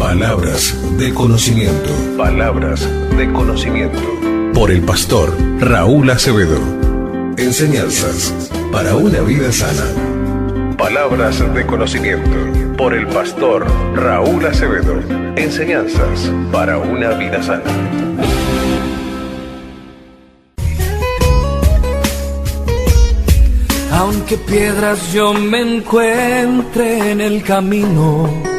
Palabras de conocimiento. Palabras de conocimiento. Por el pastor Raúl Acevedo. Enseñanzas para una vida sana. Palabras de conocimiento. Por el pastor Raúl Acevedo. Enseñanzas para una vida sana. Aunque piedras yo me encuentre en el camino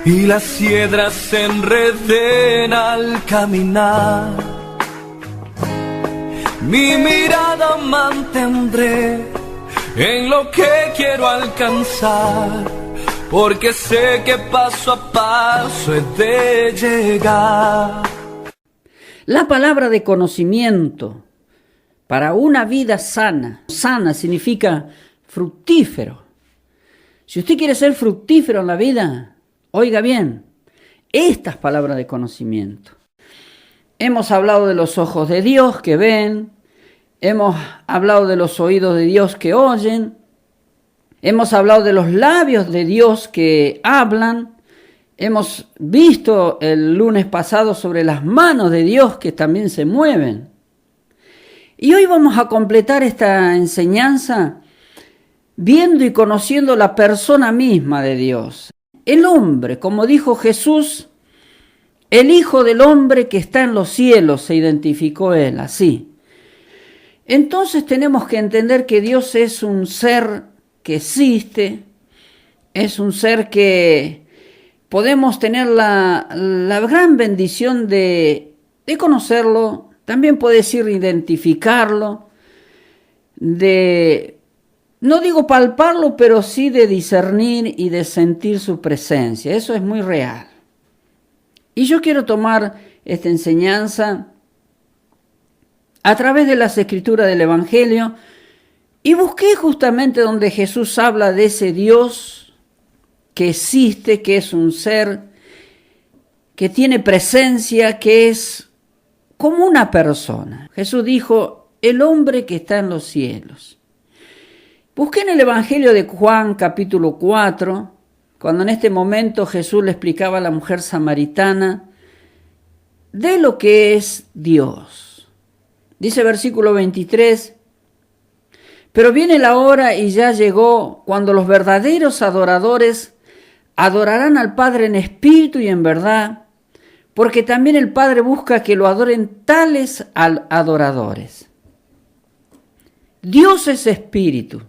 y las piedras se enreden al caminar, mi mirada mantendré en lo que quiero alcanzar, porque sé que paso a paso he de llegar. La palabra de conocimiento para una vida sana. Sana significa fructífero. Si usted quiere ser fructífero en la vida, oiga bien, estas palabras de conocimiento. Hemos hablado de los ojos de Dios que ven, hemos hablado de los oídos de Dios que oyen, hemos hablado de los labios de Dios que hablan, hemos visto el lunes pasado sobre las manos de Dios que también se mueven. Y hoy vamos a completar esta enseñanza viendo y conociendo la persona misma de Dios. El hombre, como dijo Jesús, el Hijo del Hombre que está en los cielos, se identificó él así. Entonces tenemos que entender que Dios es un ser que existe, es un ser que podemos tener la gran bendición de conocerlo. También puede decir identificarlo, no digo palparlo, pero sí de discernir y de sentir su presencia. Eso es muy real. Y yo quiero tomar esta enseñanza a través de las escrituras del Evangelio y busqué justamente donde Jesús habla de ese Dios que existe, que es un ser, que tiene presencia, que es como una persona. Jesús dijo, el hombre que está en los cielos. Busqué en el Evangelio de Juan, capítulo 4, cuando en este momento Jesús le explicaba a la mujer samaritana de lo que es Dios. Dice versículo 23, pero viene la hora y ya llegó cuando los verdaderos adoradores adorarán al Padre en espíritu y en verdad, porque también el Padre busca que lo adoren tales adoradores. Dios es espíritu,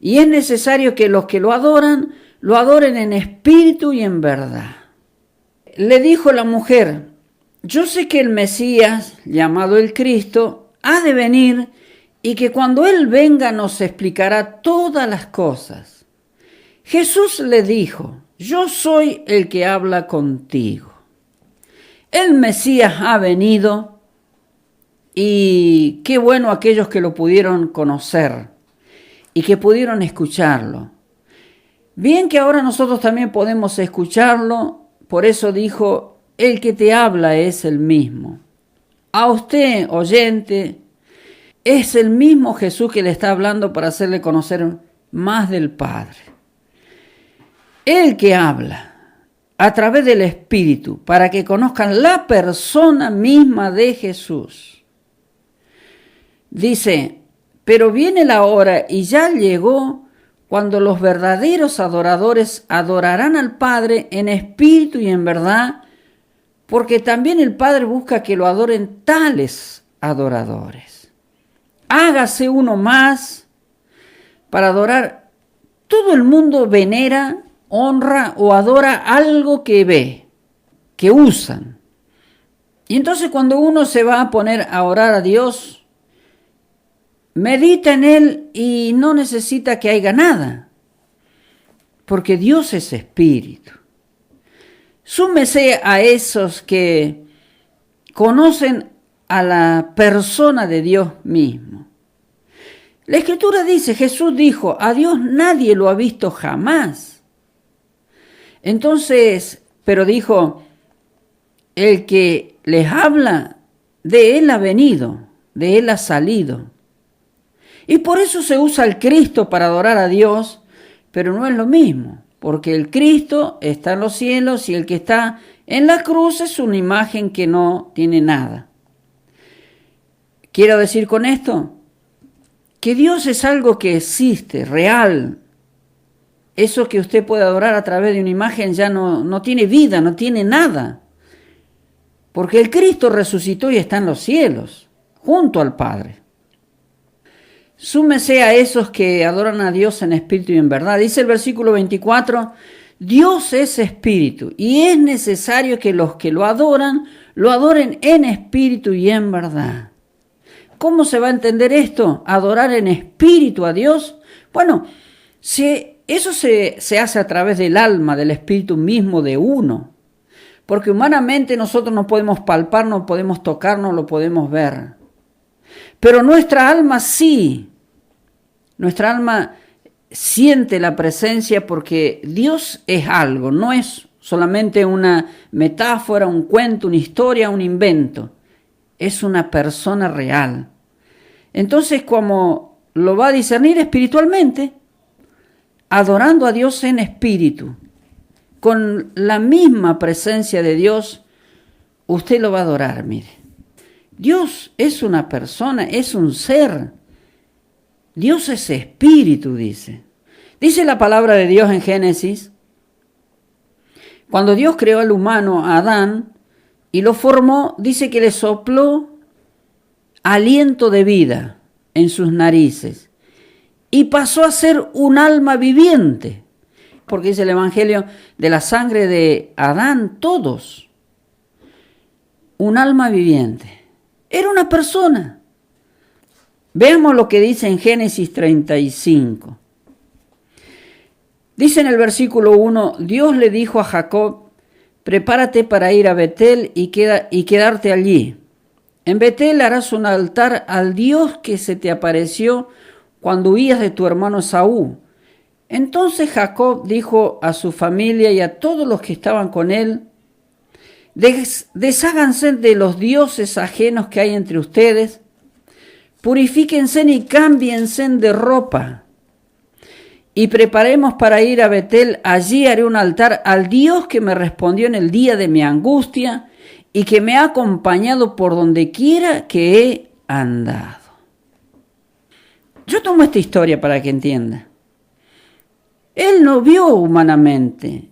y es necesario que los que lo adoren en espíritu y en verdad. Le dijo la mujer, yo sé que el Mesías, llamado el Cristo, ha de venir y que cuando Él venga nos explicará todas las cosas. Jesús le dijo, yo soy el que habla contigo. El Mesías ha venido y qué bueno aquellos que lo pudieron conocer y que pudieron escucharlo. Bien que ahora nosotros también podemos escucharlo, por eso dijo, el que te habla es el mismo. A usted, oyente, es el mismo Jesús que le está hablando para hacerle conocer más del Padre. El que habla a través del Espíritu, para que conozcan la persona misma de Jesús. Dice, pero viene la hora y ya llegó cuando los verdaderos adoradores adorarán al Padre en espíritu y en verdad, porque también el Padre busca que lo adoren tales adoradores. Hágase uno más para adorar. Todo el mundo venera, honra o adora algo que ve, que usan. Y entonces cuando uno se va a poner a orar a Dios, medita en Él y no necesita que haya nada, porque Dios es espíritu. Súmese a esos que conocen a la persona de Dios mismo. La Escritura dice, Jesús dijo, a Dios nadie lo ha visto jamás. Entonces, pero dijo, el que les habla, de Él ha venido, de Él ha salido. Y por eso se usa el Cristo para adorar a Dios, pero no es lo mismo. porque el Cristo está en los cielos y el que está en la cruz es una imagen que no tiene nada. Quiero decir con esto que Dios es algo que existe, real. Eso que usted puede adorar a través de una imagen ya no tiene vida, no tiene nada. Porque el Cristo resucitó y está en los cielos, junto al Padre. Súmese a esos que adoran a Dios en espíritu y en verdad. Dice el versículo 24, Dios es espíritu y es necesario que los que lo adoren en espíritu y en verdad. ¿Cómo se va a entender esto? Adorar en espíritu a Dios. Bueno, eso se hace a través del alma, del espíritu mismo de uno. Porque humanamente nosotros no podemos palpar, no podemos tocar, no lo podemos ver. Pero nuestra alma sí. Nuestra alma siente la presencia porque Dios es algo, no es solamente una metáfora, un cuento, una historia, un invento. Es una persona real. Entonces, como lo va a discernir espiritualmente, adorando a Dios en espíritu, con la misma presencia de Dios, usted lo va a adorar, mire. Dios es una persona, es un ser. Dios es espíritu, dice. Dice la palabra de Dios en Génesis, cuando Dios creó al humano, a Adán, y lo formó, dice que le sopló aliento de vida en sus narices y pasó a ser un alma viviente, porque dice el Evangelio, de la sangre de Adán todos, un alma viviente. Era una persona. Veamos lo que dice en Génesis 35. Dice en el versículo 1, Dios le dijo a Jacob, prepárate para ir a Betel y quedarte allí. En Betel harás un altar al Dios que se te apareció cuando huías de tu hermano Esaú. Entonces Jacob dijo a su familia y a todos los que estaban con él, desháganse de los dioses ajenos que hay entre ustedes, purifíquense y cámbiense de ropa, y preparemos para ir a Betel. Allí haré un altar al Dios que me respondió en el día de mi angustia y que me ha acompañado por donde quiera que he andado. Yo tomo esta historia para que entienda. Él no vio humanamente,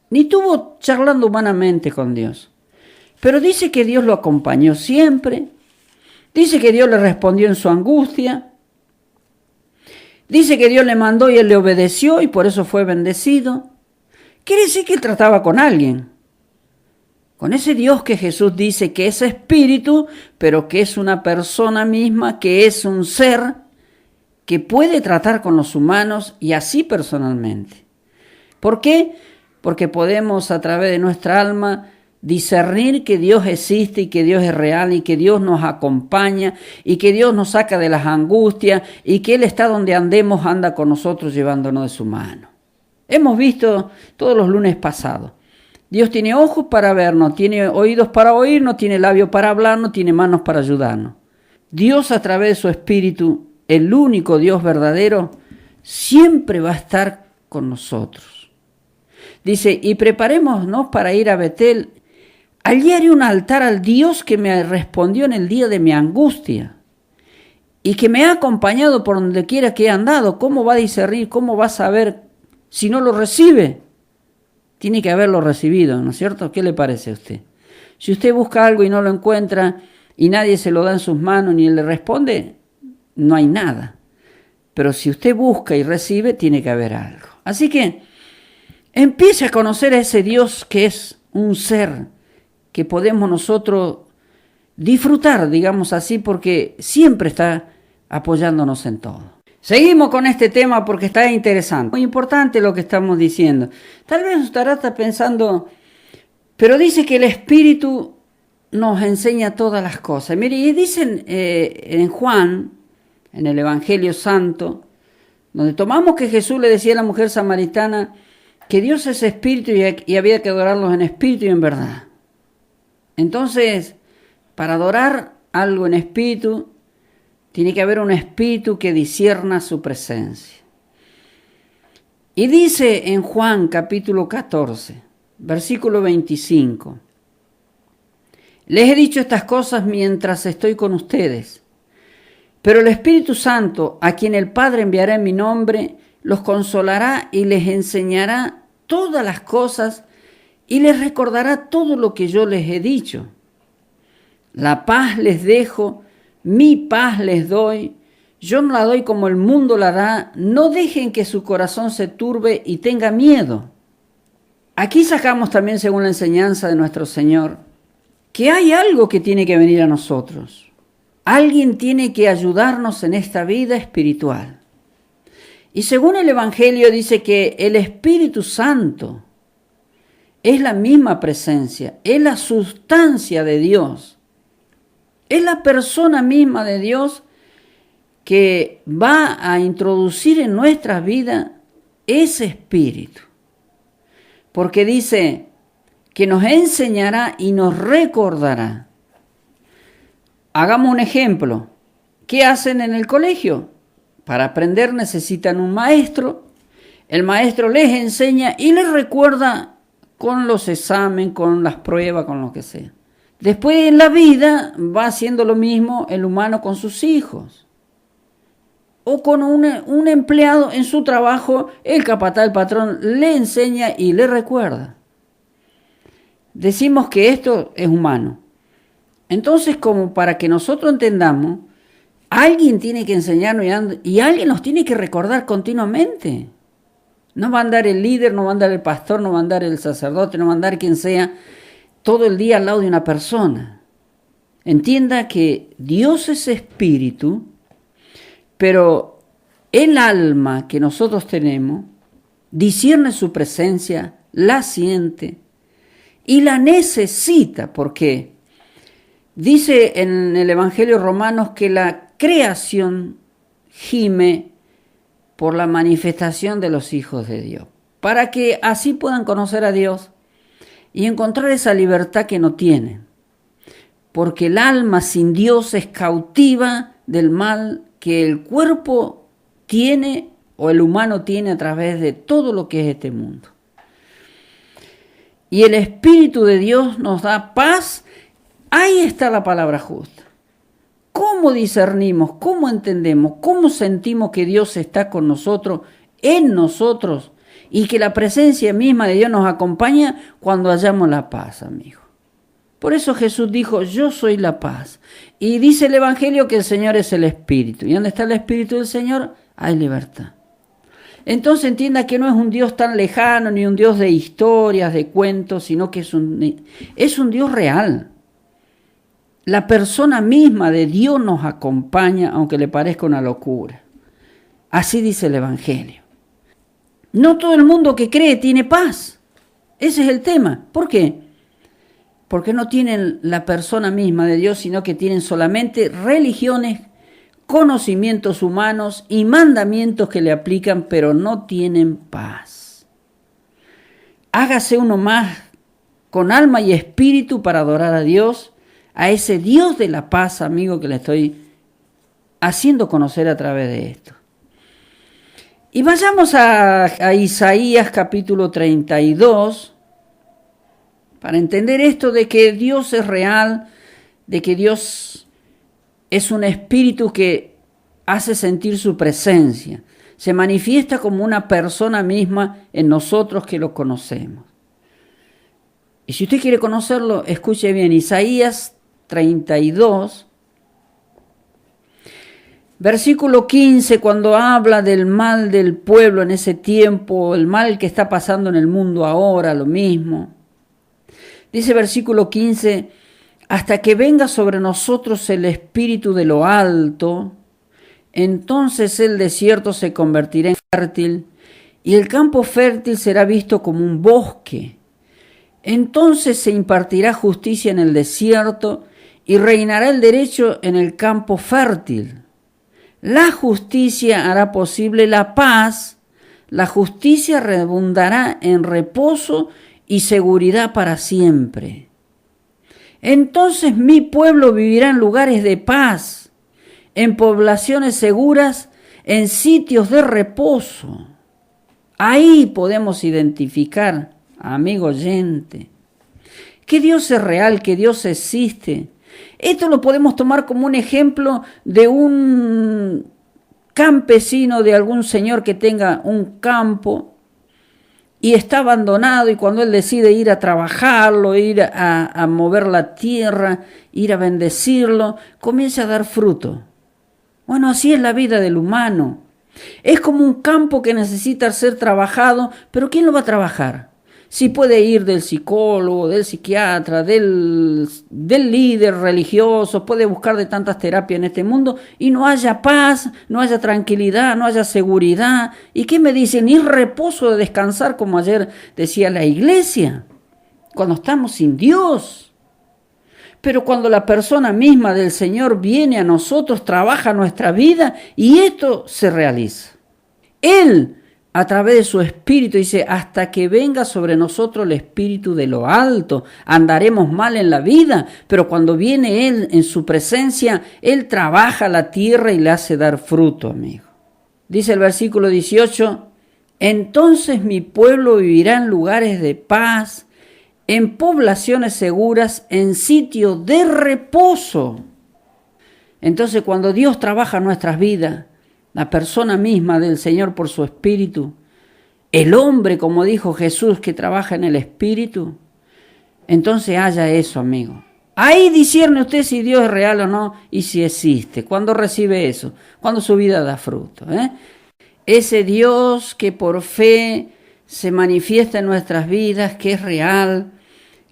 ni estuvo charlando humanamente con Dios, pero dice que Dios lo acompañó siempre. Dice que Dios le respondió en su angustia. Dice que Dios le mandó y él le obedeció y por eso fue bendecido. Quiere decir que él trataba con alguien. Con ese Dios que Jesús dice que es espíritu, pero que es una persona misma, que es un ser que puede tratar con los humanos y así personalmente. ¿Por qué? Porque podemos a través de nuestra alma discernir que Dios existe y que Dios es real y que Dios nos acompaña y que Dios nos saca de las angustias y que Él está donde andemos, anda con nosotros llevándonos de su mano. Hemos visto todos los lunes pasados. Dios tiene ojos para ver, no tiene oídos para oír, no tiene labios para hablar, no tiene manos para ayudarnos. Dios a través de su Espíritu, el único Dios verdadero, siempre va a estar con nosotros. Dice, y preparémonos para ir a Betel. Allí haré un altar al Dios que me respondió en el día de mi angustia y que me ha acompañado por donde quiera que he andado. ¿Cómo va a discernir? ¿Cómo va a saber si no lo recibe? Tiene que haberlo recibido, ¿no es cierto? ¿Qué le parece a usted? Si usted busca algo y no lo encuentra y nadie se lo da en sus manos ni él le responde, no hay nada. Pero si usted busca y recibe, tiene que haber algo. Así que empiece a conocer a ese Dios que es un ser que podemos nosotros disfrutar, digamos así, porque siempre está apoyándonos en todo. Seguimos con este tema porque está interesante. Muy importante lo que estamos diciendo. Tal vez usted está pensando, pero dice que el Espíritu nos enseña todas las cosas. Mire, y dicen en Juan, en el Evangelio Santo, donde tomamos que Jesús le decía a la mujer samaritana que Dios es espíritu y había que adorarlos en espíritu y en verdad. Entonces, para adorar algo en espíritu, tiene que haber un espíritu que discierna su presencia. Y dice en Juan capítulo 14, versículo 25, les he dicho estas cosas mientras estoy con ustedes, pero el Espíritu Santo, a quien el Padre enviará en mi nombre, los consolará y les enseñará todas las cosas y les recordará todo lo que yo les he dicho. La paz les dejo, mi paz les doy. Yo no la doy como el mundo la da. No dejen que su corazón se turbe y tenga miedo. Aquí sacamos también, según la enseñanza de nuestro Señor, que hay algo que tiene que venir a nosotros. Alguien tiene que ayudarnos en esta vida espiritual. Y según el Evangelio dice que el Espíritu Santo es la misma presencia, es la sustancia de Dios, es la persona misma de Dios que va a introducir en nuestra vida ese Espíritu. Porque dice que nos enseñará y nos recordará. Hagamos un ejemplo. ¿Qué hacen en el colegio? Para aprender necesitan un maestro. El maestro les enseña y les recuerda con los exámenes, con las pruebas, con lo que sea. Después en la vida va haciendo lo mismo el humano con sus hijos. O con un empleado en su trabajo, el capataz, el patrón, le enseña y le recuerda. Decimos que esto es humano. Entonces, como para que nosotros entendamos, alguien tiene que enseñarnos y alguien nos tiene que recordar continuamente. No va a andar el líder, no va a andar el pastor, no va a andar el sacerdote, no va a andar quien sea todo el día al lado de una persona. Entienda que Dios es espíritu, pero el alma que nosotros tenemos discierne su presencia, la siente y la necesita, porque dice en el Evangelio Romanos que la creación gime por la manifestación de los hijos de Dios, para que así puedan conocer a Dios y encontrar esa libertad que no tienen, porque el alma sin Dios es cautiva del mal que el cuerpo tiene o el humano tiene a través de todo lo que es este mundo. Y el Espíritu de Dios nos da paz. Ahí está la palabra justa. ¿Cómo discernimos? ¿Cómo entendemos? ¿Cómo sentimos que Dios está con nosotros, en nosotros? Y que la presencia misma de Dios nos acompaña cuando hallamos la paz, amigo. Por eso Jesús dijo, yo soy la paz. Y dice el Evangelio que el Señor es el Espíritu. ¿Y dónde está el Espíritu del Señor? Hay libertad. Entonces entienda que no es un Dios tan lejano, ni un Dios de historias, de cuentos, sino que es un Dios real. La persona misma de Dios nos acompaña, aunque le parezca una locura. Así dice el Evangelio. No todo el mundo que cree tiene paz. Ese es el tema. ¿Por qué? Porque no tienen la persona misma de Dios, sino que tienen solamente religiones, conocimientos humanos y mandamientos que le aplican, pero no tienen paz. Hágase uno más con alma y espíritu para adorar a Dios, a ese Dios de la paz, amigo, que le estoy haciendo conocer a través de esto. Y vayamos a Isaías capítulo 32, para entender esto de que Dios es real, de que Dios es un espíritu que hace sentir su presencia, se manifiesta como una persona misma en nosotros que lo conocemos. Y si usted quiere conocerlo, escuche bien, Isaías 32, versículo 15, cuando habla del mal del pueblo en ese tiempo, el mal que está pasando en el mundo ahora, lo mismo. Dice versículo 15, hasta que venga sobre nosotros el espíritu de lo alto, entonces el desierto se convertirá en fértil y el campo fértil será visto como un bosque. Entonces se impartirá justicia en el desierto y reinará el derecho en el campo fértil. La justicia hará posible la paz, la justicia redundará en reposo y seguridad para siempre. Entonces mi pueblo vivirá en lugares de paz, en poblaciones seguras, en sitios de reposo. Ahí podemos identificar, amigo oyente, que Dios es real, que Dios existe. Esto lo podemos tomar como un ejemplo de un campesino, de algún señor que tenga un campo y está abandonado, y cuando él decide ir a trabajarlo, ir a mover la tierra, ir a bendecirlo, comienza a dar fruto. Bueno, así es la vida del humano. Es como un campo que necesita ser trabajado, pero ¿quién lo va a trabajar? Si puede ir del psicólogo, del psiquiatra, del líder religioso, puede buscar de tantas terapias en este mundo y no haya paz, no haya tranquilidad, no haya seguridad. ¿Y qué me dicen? Ni reposo de descansar, como ayer decía la iglesia, cuando estamos sin Dios. Pero cuando la persona misma del Señor viene a nosotros, trabaja nuestra vida y esto se realiza. Él, a través de su Espíritu, dice, hasta que venga sobre nosotros el Espíritu de lo alto, andaremos mal en la vida, pero cuando viene Él en su presencia, Él trabaja la tierra y le hace dar fruto, amigo. Dice el versículo 18, entonces mi pueblo vivirá en lugares de paz, en poblaciones seguras, en sitio de reposo. Entonces, cuando Dios trabaja nuestras vidas, la persona misma del Señor por su Espíritu, el hombre, como dijo Jesús, que trabaja en el Espíritu, entonces haya eso, amigo. Ahí discierne usted si Dios es real o no y si existe. ¿Cuándo recibe eso? Cuando su vida da fruto, Ese Dios que por fe se manifiesta en nuestras vidas, que es real,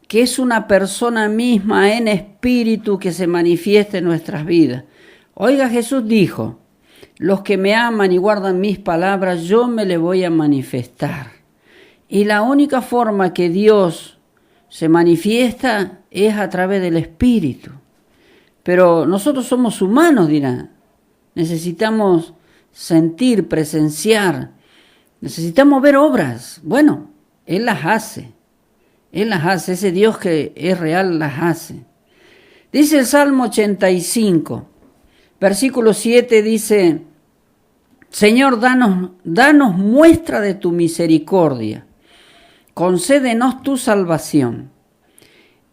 que es una persona misma en espíritu que se manifiesta en nuestras vidas. Oiga, Jesús dijo, los que me aman y guardan mis palabras, yo me les voy a manifestar. Y la única forma que Dios se manifiesta es a través del Espíritu. Pero nosotros somos humanos, dirán. Necesitamos sentir, presenciar. Necesitamos ver obras. Bueno, Él las hace. Él las hace. Ese Dios que es real las hace. Dice el Salmo 85, versículo 7, dice, Señor, danos muestra de tu misericordia. Concédenos tu salvación.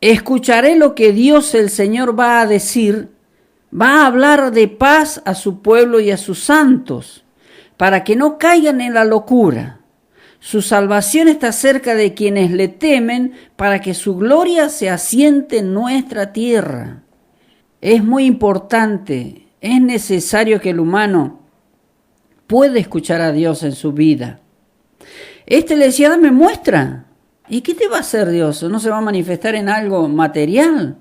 Escucharé lo que Dios el Señor va a decir. Va a hablar de paz a su pueblo y a sus santos, para que no caigan en la locura. Su salvación está cerca de quienes le temen, para que su gloria se asiente en nuestra tierra. Es muy importante, es necesario que el humano pueda escuchar a Dios en su vida. Le decía, dame muestra. ¿Y qué te va a hacer Dios? ¿No se va a manifestar en algo material?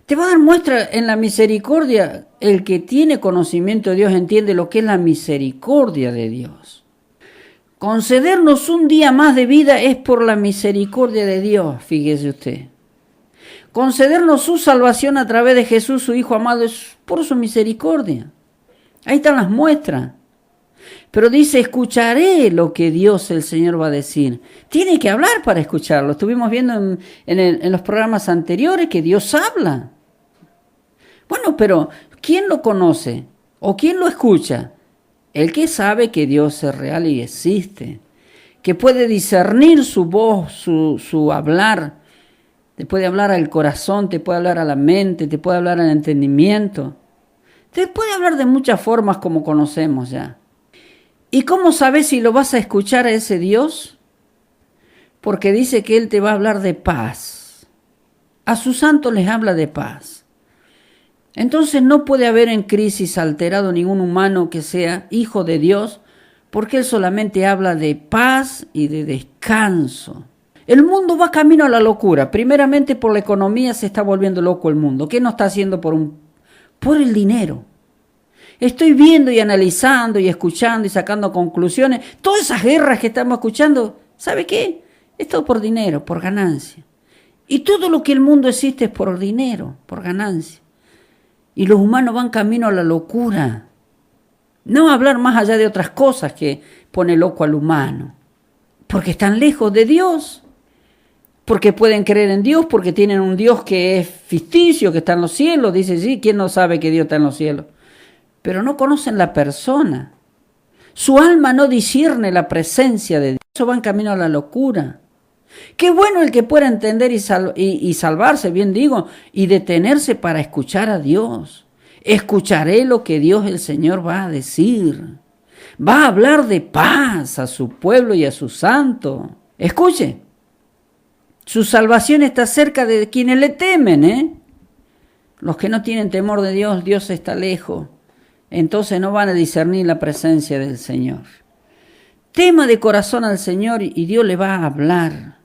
Te va a dar muestra en la misericordia. El que tiene conocimiento de Dios entiende lo que es la misericordia de Dios. Concedernos un día más de vida es por la misericordia de Dios, fíjese usted. Concedernos su salvación a través de Jesús, su Hijo amado, es por su misericordia. Ahí están las muestras. Pero dice, escucharé lo que Dios, el Señor, va a decir. Tiene que hablar para escucharlo. Estuvimos viendo en los programas anteriores que Dios habla. Bueno, pero ¿quién lo conoce? ¿O quién lo escucha? El que sabe que Dios es real y existe. Que puede discernir su voz, su hablar. Te puede hablar al corazón, te puede hablar a la mente, te puede hablar al entendimiento. Te puede hablar de muchas formas como conocemos ya. ¿Y cómo sabes si lo vas a escuchar a ese Dios? Porque dice que Él te va a hablar de paz. A sus santos les habla de paz. Entonces no puede haber en crisis alterado ningún humano que sea hijo de Dios, porque Él solamente habla de paz y de descanso. El mundo va camino a la locura. Primeramente por la economía se está volviendo loco el mundo. ¿Qué no está haciendo por el dinero? Estoy viendo y analizando y escuchando y sacando conclusiones. Todas esas guerras que estamos escuchando, ¿sabe qué? Es todo por dinero, por ganancia. Y todo lo que el mundo existe es por dinero, por ganancia. Y los humanos van camino a la locura. No hablar más allá de otras cosas que pone loco al humano. Porque están lejos de Dios. Porque pueden creer en Dios, porque tienen un Dios que es ficticio, que está en los cielos. Dice, sí, ¿quién no sabe que Dios está en los cielos? Pero no conocen la persona. Su alma no discierne la presencia de Dios. Eso va en camino a la locura. Qué bueno el que pueda entender y salvarse, bien digo, y detenerse para escuchar a Dios. Escucharé lo que Dios el Señor va a decir. Va a hablar de paz a su pueblo y a su santo. Escuche, su salvación está cerca de quienes le temen, Los que no tienen temor de Dios, Dios está lejos. Entonces no van a discernir la presencia del Señor. Tema de corazón al Señor y Dios le va a hablar.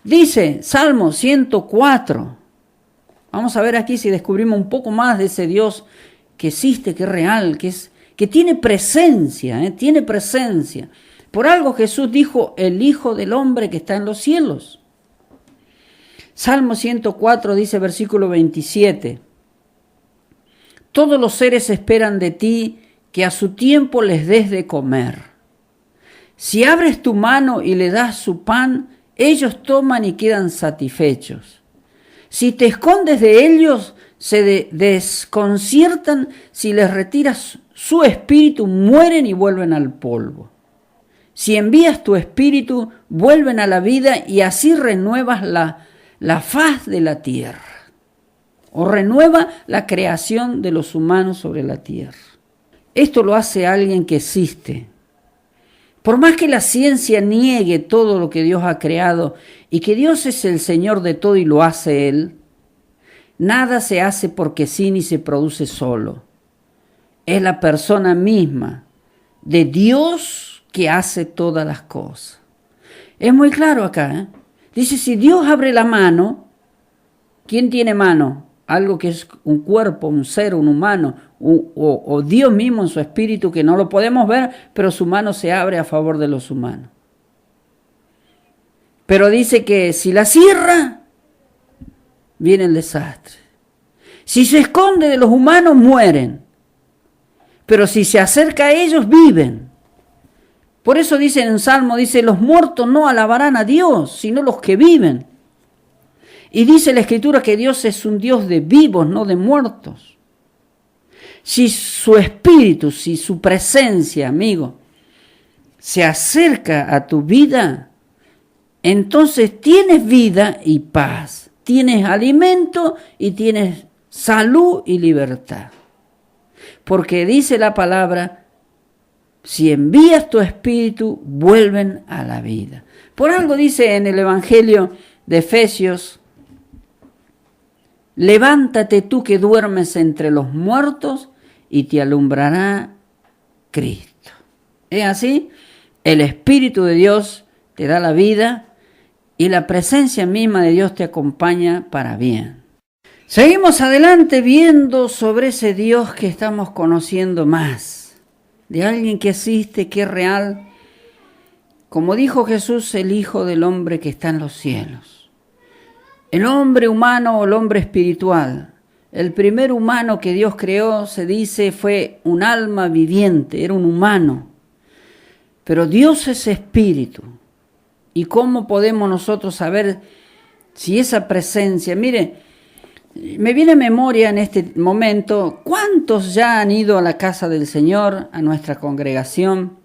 Dice Salmo 104. Vamos a ver aquí si descubrimos un poco más de ese Dios que existe, que es real, que tiene presencia, tiene presencia. Por algo Jesús dijo, el Hijo del Hombre que está en los cielos. Salmo 104 dice, versículo 27. Todos los seres esperan de ti que a su tiempo les des de comer. Si abres tu mano y le das su pan, ellos toman y quedan satisfechos. Si te escondes de ellos, se desconciertan. Si les retiras su espíritu, mueren y vuelven al polvo. Si envías tu espíritu, vuelven a la vida y así renuevas la faz de la tierra. O renueva la creación de los humanos sobre la tierra. Esto lo hace alguien que existe. Por más que la ciencia niegue todo lo que Dios ha creado y que Dios es el Señor de todo y lo hace Él, nada se hace porque sí ni se produce solo. Es la persona misma de Dios que hace todas las cosas. Es muy claro acá, Dice, si Dios abre la mano, ¿quién tiene mano? Algo que es un cuerpo, un ser, un humano, o Dios mismo en su espíritu, que no lo podemos ver, pero su mano se abre a favor de los humanos. Pero dice que si la cierra, viene el desastre. Si se esconde de los humanos, mueren. Pero si se acerca a ellos, viven. Por eso dice en un salmo, dice, los muertos no alabarán a Dios, sino los que viven. Y dice la Escritura que Dios es un Dios de vivos, no de muertos. Si su espíritu, si su presencia, amigo, se acerca a tu vida, entonces tienes vida y paz, tienes alimento y tienes salud y libertad. Porque dice la palabra, si envías tu espíritu, vuelven a la vida. Por algo dice en el Evangelio de Efesios, levántate tú que duermes entre los muertos y te alumbrará Cristo. ¿Es así? El Espíritu de Dios te da la vida y la presencia misma de Dios te acompaña para bien. Seguimos adelante viendo sobre ese Dios que estamos conociendo más. De alguien que existe, que es real, como dijo Jesús, el Hijo del Hombre que está en los cielos. El hombre humano o el hombre espiritual, el primer humano que Dios creó, se dice, fue un alma viviente, era un humano. Pero Dios es espíritu. ¿Y cómo podemos nosotros saber si esa presencia? Mire, me viene a memoria en este momento, ¿cuántos ya han ido a la casa del Señor, a nuestra congregación?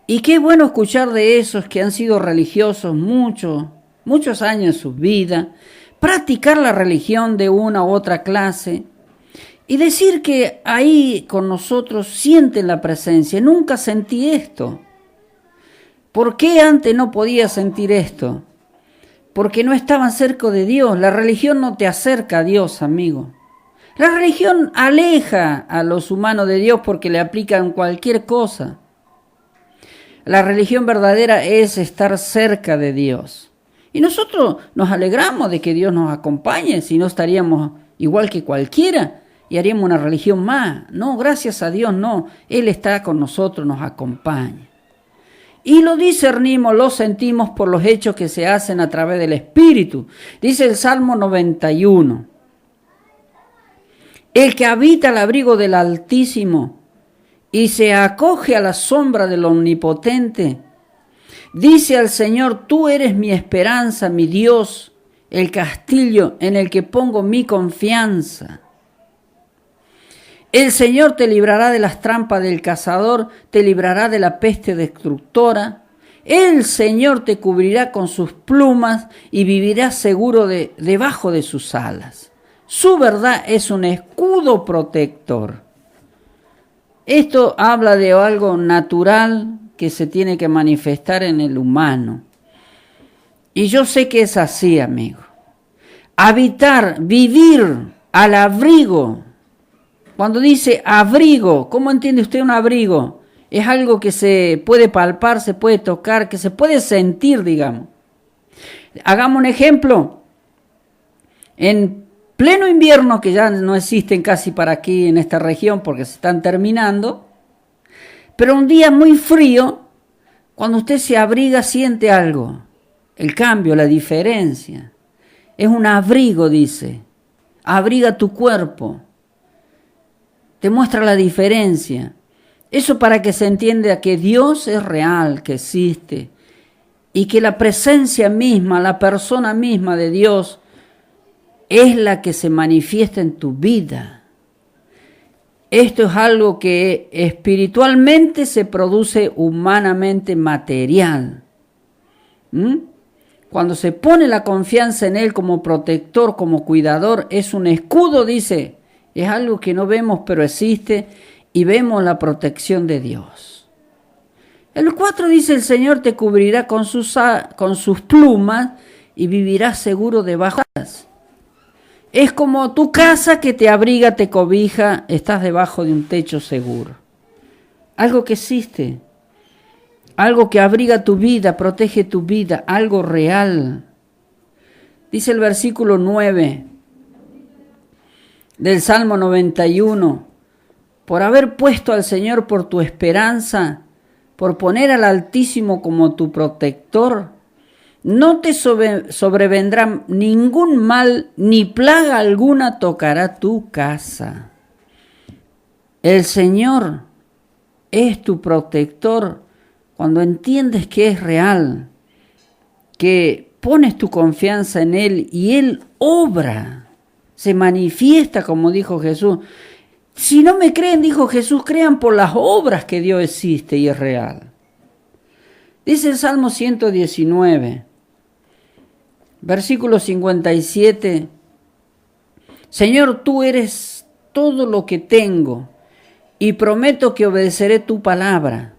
Y qué bueno escuchar de esos que han sido religiosos muchos años en su vida, practicar la religión de una u otra clase y decir que ahí con nosotros sienten la presencia. Nunca sentí esto. ¿Por qué antes no podía sentir esto? Porque no estaban cerca de Dios. La religión no te acerca a Dios, amigo. La religión aleja a los humanos de Dios porque le aplican cualquier cosa. La religión verdadera es estar cerca de Dios. Y nosotros nos alegramos de que Dios nos acompañe, si no estaríamos igual que cualquiera y haríamos una religión más. No, gracias a Dios no. Él está con nosotros, nos acompaña. Y lo discernimos, lo sentimos por los hechos que se hacen a través del Espíritu. Dice el Salmo 91. El que habita al abrigo del Altísimo y se acoge a la sombra del Omnipotente, dice al Señor, tú eres mi esperanza, mi Dios, el castillo en el que pongo mi confianza. El Señor te librará de las trampas del cazador, te librará de la peste destructora. El Señor te cubrirá con sus plumas y vivirás seguro debajo de sus alas. Su verdad es un escudo protector. Esto habla de algo natural que se tiene que manifestar en el humano. Y yo sé que es así, amigo. Habitar, vivir al abrigo. Cuando dice abrigo, ¿cómo entiende usted un abrigo? Es algo que se puede palpar, se puede tocar, que se puede sentir, digamos. Hagamos un ejemplo. En pleno invierno, que ya no existen casi para aquí en esta región porque se están terminando, pero un día muy frío, cuando usted se abriga siente algo, el cambio, la diferencia. Es un abrigo, dice. Abriga tu cuerpo. Te muestra la diferencia. Eso para que se entienda que Dios es real, que existe, y que la presencia misma, la persona misma de Dios, es la que se manifiesta en tu vida. Esto es algo que espiritualmente se produce humanamente material. Cuando se pone la confianza en Él como protector, como cuidador, es un escudo, dice. Es algo que no vemos, pero existe, y vemos la protección de Dios. El 4 dice, el Señor te cubrirá con sus plumas y vivirás seguro debajo de ellas. Es como tu casa que te abriga, te cobija, estás debajo de un techo seguro. Algo que existe, algo que abriga tu vida, protege tu vida, algo real. Dice el versículo 9 del Salmo 91, por haber puesto al Señor por tu esperanza, por poner al Altísimo como tu protector, no te sobrevendrá ningún mal, ni plaga alguna tocará tu casa. El Señor es tu protector cuando entiendes que es real, que pones tu confianza en Él y Él obra, se manifiesta como dijo Jesús. Si no me creen, dijo Jesús, crean por las obras que Dios existe y es real. Dice el Salmo 119, versículo 57, Señor, tú eres todo lo que tengo y prometo que obedeceré tu palabra.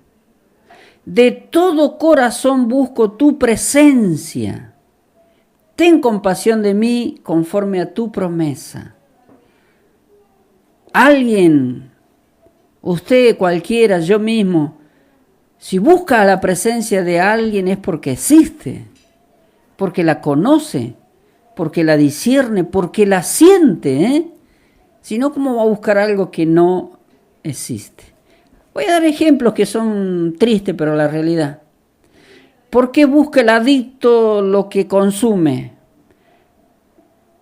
De todo corazón busco tu presencia. Ten compasión de mí conforme a tu promesa. Alguien, usted, cualquiera, yo mismo, si busca la presencia de alguien es porque existe, porque la conoce, porque la discierne, porque la siente, Si no, ¿cómo va a buscar algo que no existe? Voy a dar ejemplos que son tristes, pero la realidad. ¿Por qué busca el adicto lo que consume?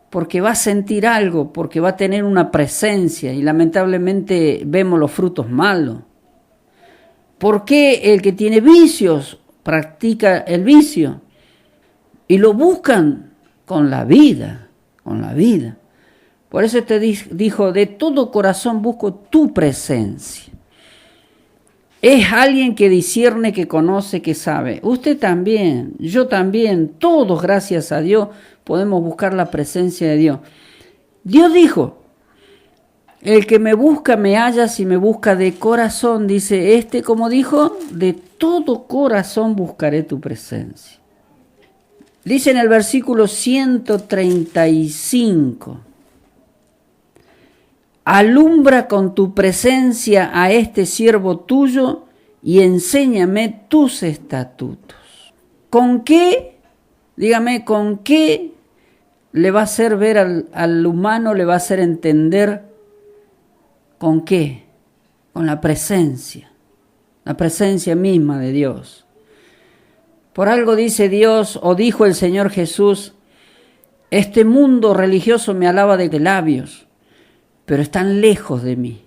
Porque va a sentir algo, porque va a tener una presencia y lamentablemente vemos los frutos malos. ¿Por qué el que tiene vicios practica el vicio? Y lo buscan con la vida, con la vida. Por eso te dijo, de todo corazón busco tu presencia. Es alguien que discierne, que conoce, que sabe. Usted también, yo también, todos, gracias a Dios, podemos buscar la presencia de Dios. Dios dijo, el que me busca me halla si me busca de corazón. Dice como dijo, de todo corazón buscaré tu presencia. Dice en el versículo 135, alumbra con tu presencia a este siervo tuyo y enséñame tus estatutos. ¿Con qué? Dígame, ¿con qué le va a hacer ver al humano, le va a hacer entender? ¿Con qué? Con la presencia misma de Dios. Por algo dice Dios, o dijo el Señor Jesús, este mundo religioso me alaba de labios, pero están lejos de mí.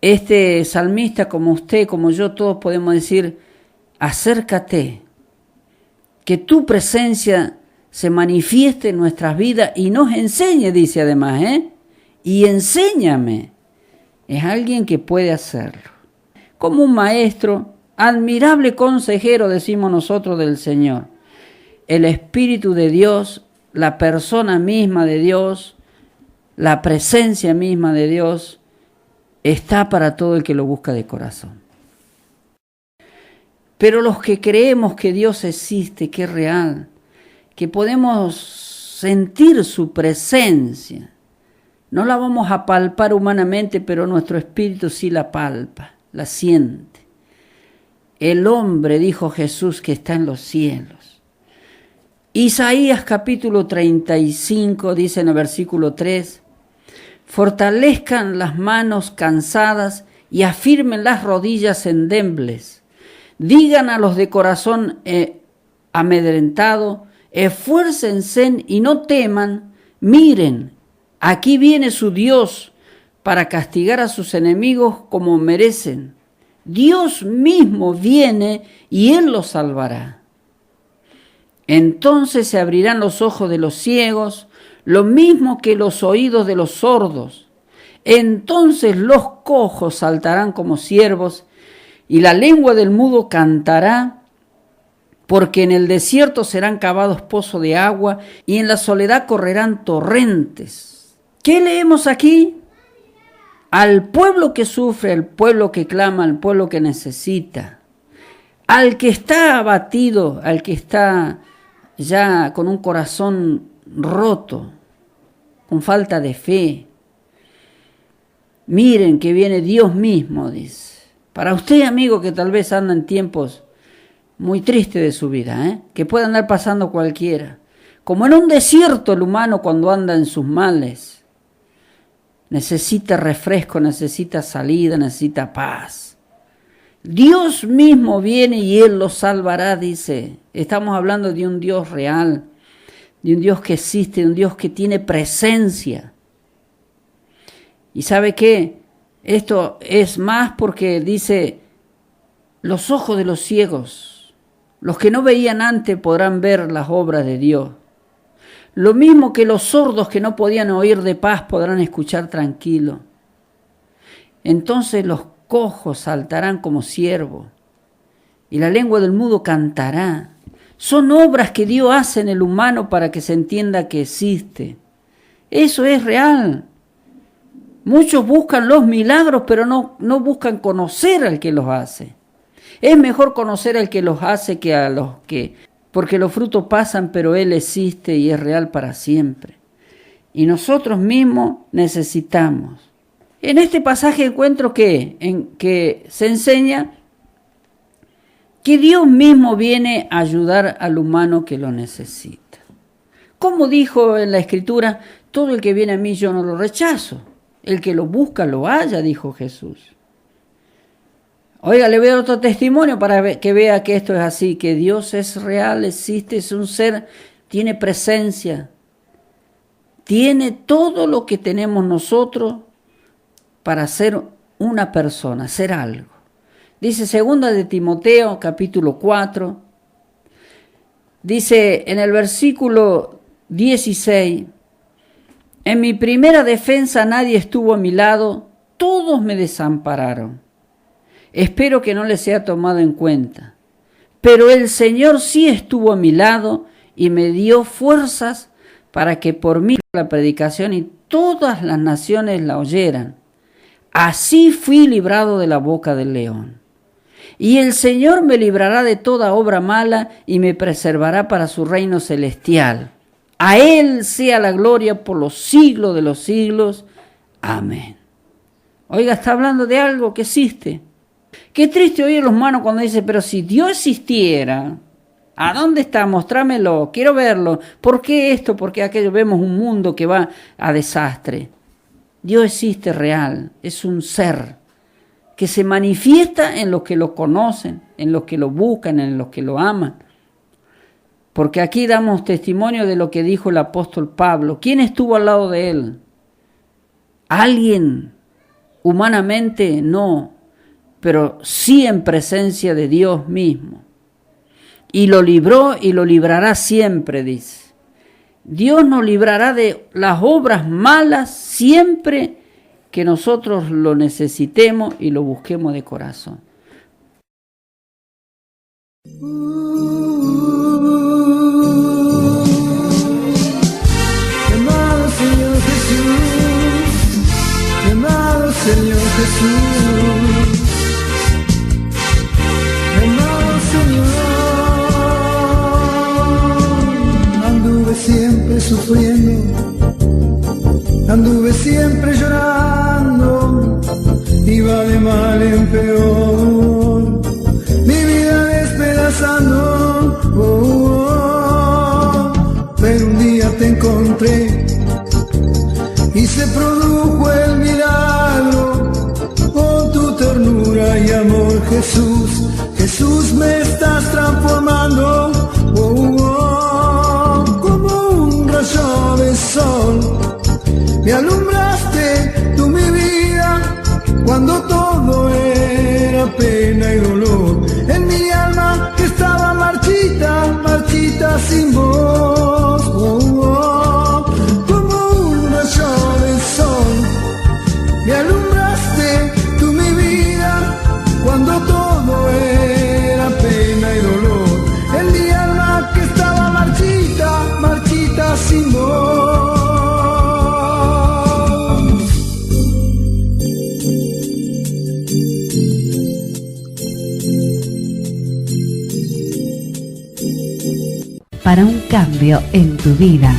Este salmista, como usted, como yo, todos podemos decir, acércate, que tu presencia se manifieste en nuestras vidas y nos enseñe, dice además, y enséñame. es alguien que puede hacerlo. Como un maestro, admirable consejero, decimos nosotros del Señor. El Espíritu de Dios, la persona misma de Dios, la presencia misma de Dios, está para todo el que lo busca de corazón. Pero los que creemos que Dios existe, que es real, que podemos sentir su presencia, no la vamos a palpar humanamente, pero nuestro espíritu sí la palpa, la siente. El hombre, dijo Jesús, que está en los cielos. Isaías capítulo 35 dice en el versículo 3, fortalezcan las manos cansadas y afirmen las rodillas endebles. Digan a los de corazón amedrentado, esfuércense y no teman, miren, aquí viene su Dios para castigar a sus enemigos como merecen. Dios mismo viene y Él los salvará. Entonces se abrirán los ojos de los ciegos, lo mismo que los oídos de los sordos. Entonces los cojos saltarán como ciervos y la lengua del mudo cantará, porque en el desierto serán cavados pozos de agua y en la soledad correrán torrentes. ¿Qué leemos aquí? Al pueblo que sufre, al pueblo que clama, al pueblo que necesita, al que está abatido, al que está ya con un corazón roto, con falta de fe. Miren que viene Dios mismo, dice. Para usted, amigo, que tal vez anda en tiempos muy tristes de su vida, que puede andar pasando cualquiera. Como en un desierto el humano cuando anda en sus males. Necesita refresco, necesita salida, necesita paz. Dios mismo viene y Él los salvará, dice. Estamos hablando de un Dios real, de un Dios que existe, de un Dios que tiene presencia. ¿Y sabe qué? Esto es más porque dice, los ojos de los ciegos, los que no veían antes podrán ver las obras de Dios. Lo mismo que los sordos que no podían oír de paz podrán escuchar tranquilo. Entonces los cojos saltarán como ciervos y la lengua del mudo cantará. Son obras que Dios hace en el humano para que se entienda que existe. Eso es real. Muchos buscan los milagros, pero no buscan conocer al que los hace. Es mejor conocer al que los hace que a los que... Porque los frutos pasan, pero Él existe y es real para siempre. Y nosotros mismos necesitamos. En este pasaje encuentro que se enseña que Dios mismo viene a ayudar al humano que lo necesita. Como dijo en la Escritura, todo el que viene a mí yo no lo rechazo. El que lo busca lo halla, dijo Jesús. Oiga, le voy a dar otro testimonio para que vea que esto es así, que Dios es real, existe, es un ser, tiene presencia, tiene todo lo que tenemos nosotros para ser una persona, ser algo. Dice 2 de Timoteo, capítulo 4, dice en el versículo 16, en mi primera defensa nadie estuvo a mi lado, todos me desampararon. Espero que no les sea tomado en cuenta. Pero el Señor sí estuvo a mi lado y me dio fuerzas para que por mí la predicación y todas las naciones la oyeran. Así fui librado de la boca del león. Y el Señor me librará de toda obra mala y me preservará para su reino celestial. A Él sea la gloria por los siglos de los siglos. Amén. Oiga, está hablando de algo que existe. Qué triste oír los hermanos cuando dicen, pero si Dios existiera, ¿a dónde está? Mostrámelo, quiero verlo. ¿Por qué esto? ¿Por qué aquello? Vemos un mundo que va a desastre. Dios existe real, es un ser que se manifiesta en los que lo conocen, en los que lo buscan, en los que lo aman. Porque aquí damos testimonio de lo que dijo el apóstol Pablo. ¿Quién estuvo al lado de él? ¿Alguien? Humanamente no, pero sí en presencia de Dios mismo. Y lo libró y lo librará siempre, dice. Dios nos librará de las obras malas siempre que nosotros lo necesitemos y lo busquemos de corazón. Amado Señor Jesús, amado Señor Jesús, amado Señor, anduve siempre sufriendo, anduve siempre llorando, iba de mal en peor, mi vida despedazando, pero un día te encontré y se produjo el milagro, con tu ternura y amor, Jesús, Jesús, me estás transformando, como un rayo de sol, me alumbraste tú mi vida, cuando todo era pena y dolor, en mi alma que estaba marchita, marchita sin voz, como un rayo de sol, me alumbraste tú mi vida, cuando todo era pena y dolor, en mi alma que estaba marchita, marchita sin voz. Para un cambio en tu vida.